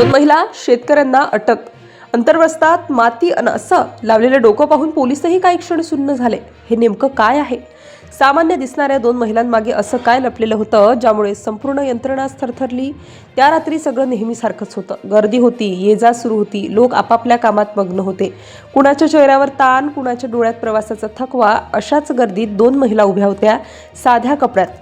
2 महिला शेतकऱ्यांना अटक. अंतर्वस्तात माती अन असं लावलेलं डोकं पाहून पोलिसही काही क्षण सुन्न झाले. हे नेमकं काय आहे? सामान्य दिसणाऱ्या 2 महिलांमागे असं काय लपलेलं होतं ज्यामुळे संपूर्ण यंत्रणा थरथरली? त्या रात्री सगळं नेहमीसारखंच होतं. गर्दी होती, ये-जा सुरू होती. लोक आपापल्या कामात मग्न होते. कुणाच्या चेहऱ्यावर ताण, कुणाच्या डोळ्यात प्रवासाचा थकवा. अशाच गर्दीत 2 महिला उभ्या होत्या, साध्या कपड्यात.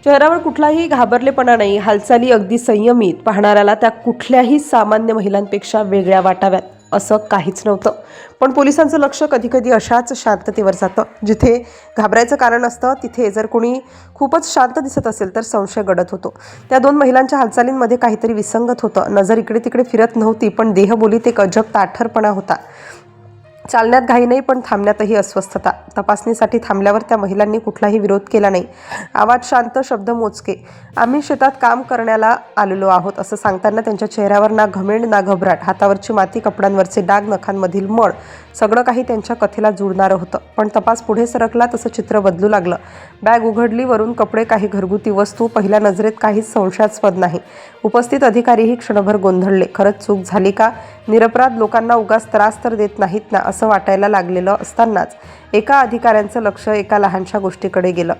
चेहऱ्यावर कुठलाही घाबरलेपणा नाही, हालचाली अगदी संयमित. पाहणाऱ्याला त्या कुठल्याही सामान्य महिलांपेक्षा वेगळ्या वाटाव्यात असं काहीच नव्हतं. पण पोलिसांचं लक्ष कधीकधी अशाच शांततेवर जातं. जिथे घाबरायचं कारण असतं तिथे जर कोणी खूपच शांत दिसत असेल तर संशय गडद होतो. त्या 2 महिलांच्या हालचालींमध्ये काहीतरी विसंगत होतं. नजर इकडे तिकडे फिरत नव्हती, पण देहबोलीत एक अजब ताठरपणा होता. चालण्यात घाई नाही, पण थांबण्यातही अस्वस्थता. तपासणीसाठी थांबल्यावर त्या महिलांनी कुठलाही विरोध केला नाही. आवाज शांत, शब्द मोजके. आम्ही शेतात काम करण्याला आलेलो आहोत असं सांगताना त्यांच्या चेहऱ्यावर ना घमेंड ना घबराट. हातावरची माती, कपड्यांवरचे डाग, नखांमधील मळ, सगळं काही त्यांच्या कथेला जुळणारं होतं. पण तपास पुढे सरकला तसं चित्र बदलू लागलं. बॅग उघडली, वरून कपडे, काही घरगुती वस्तू. पहिल्या नजरेत काहीच संशयास्पद नाही. उपस्थित अधिकारीही क्षणभर गोंधळले. खरंच चूक झाली का? निरपराध लोकांना उगाच त्रास तर देत नाहीत ना असं वाटायला लागलेलं असतानाच एका अधिकाऱ्यांचं लक्ष एका लहानशा गोष्टीकडे गेलं.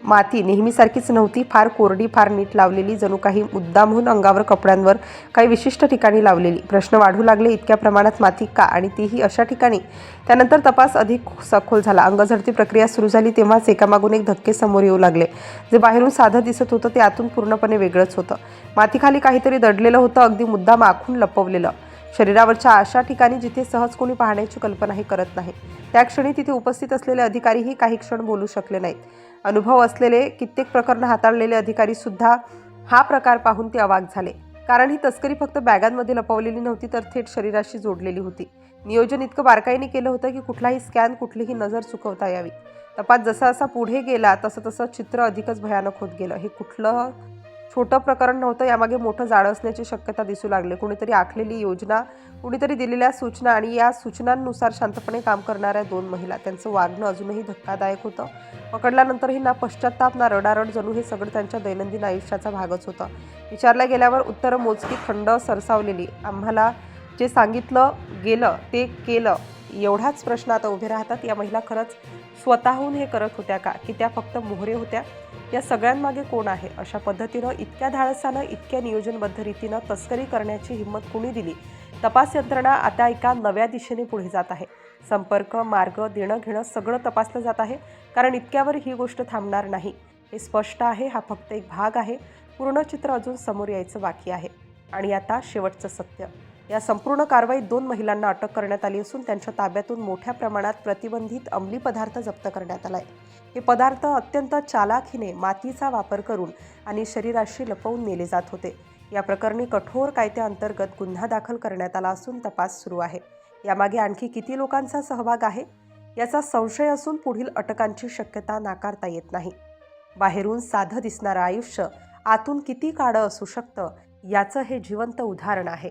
माती नेहमीसारखीच नव्हती. फार कोरडी, फार नीट लावलेली, जणू काही मुद्दामहून अंगावर, कपड्यांवर, काही विशिष्ट ठिकाणी लावलेली. प्रश्न वाढू लागले, इतक्या प्रमाणात माती का, आणि तीही अशा ठिकाणी? त्यानंतर तपास अधिक सखोल झाला. अंगझडती प्रक्रिया सुरू झाली. तेव्हाच एकामागून एक धक्के समोर येऊ लागले. जे बाहेरून साधं दिसत होतं ते आतून पूर्णपणे वेगळंच होतं. मातीखाली काहीतरी दडलेलं होतं, अगदी मुद्दाम आखून लपवलेलं. शरीरावरच्या अशा ठिकाणी जिथे सहज कोणी पाहण्याची कल्पनाही करत नाही. त्या क्षणी तिथे उपस्थित असलेले अधिकारीही काही क्षण बोलू शकले नाहीत. अनुभव असलेले, कित्येक प्रकरणं हाताळलेले अधिकारी सुद्धा हा प्रकार पाहून ते अवाक झाले. कारण ही तस्करी फक्त बॅगांमध्ये लपवलेली नव्हती, तर थेट शरीराशी जोडलेली होती. नियोजन इतकं बारकाईने केलं होतं की कुठलाही स्कॅन, कुठलीही नजर चुकवता यावी. तपास जसा पुढे गेला तसं चित्र अधिकच भयानक होत गेलं. हे कुठलं छोटं प्रकरण नव्हतं, यामागे मोठं जाळं असण्याची शक्यता दिसू लागली. कुणीतरी आखलेली योजना, कुणीतरी दिलेल्या सूचना, आणि या सूचनांनुसार शांतपणे काम करणाऱ्या 2 महिला. त्यांचं वागणं अजूनही धक्कादायक होतं. पकडल्यानंतरही ना पश्चात्ताप ना रडारड, जणू हे सगळं त्यांच्या दैनंदिन आयुष्याचा भागच होतं. विचारल्या गेल्यावर उत्तरं मोजकी, खंड सरसावलेली. आम्हाला जे सांगितलं गेलं ते केलं, एवढाच प्रश्न आता उभे राहतात. या महिला खरंच स्वतःहून हे करत होत्या का, की त्या फक्त मोहरे होत्या? या सगळ्यांमागे कोण आहे? अशा पद्धतीनं, इतक्या धाडसानं, इतक्या नियोजनबद्ध रीतीनं तस्करी करण्याची हिंमत कुणी दिली? तपास यंत्रणा आता एका नव्या दिशेने पुढे जात आहे. संपर्क, मार्ग, देणं घेणं सगळं तपासलं जात आहे. कारण इतक्यावर ही गोष्ट थांबणार नाही, हे स्पष्ट आहे. हा फक्त एक भाग आहे. पूर्ण चित्र अजून समोर यायचं बाकी आहे. आणि आता शेवटचं सत्य. या संपूर्ण कारवाईत 2 महिलांना अटक करण्यात आली असून त्यांच्या ताब्यातून मोठ्या प्रमाणात प्रतिबंधित अंमली पदार्थ जप्त करण्यात आला आहे. हे पदार्थ अत्यंत चालाखीने मातीचा वापर करून आणि शरीराशी लपवून नेले जात होते. या प्रकरणी कठोर कायद्याअंतर्गत गुन्हा दाखल करण्यात आला असून तपास सुरू आहे. यामागे आणखी किती लोकांचा सहभाग आहे याचा संशय असून पुढील अटकांची शक्यता नाकारता येत नाही. बाहेरून साधं दिसणारं आयुष्य आतून किती काळं असू शकतं याचं हे जिवंत उदाहरण आहे.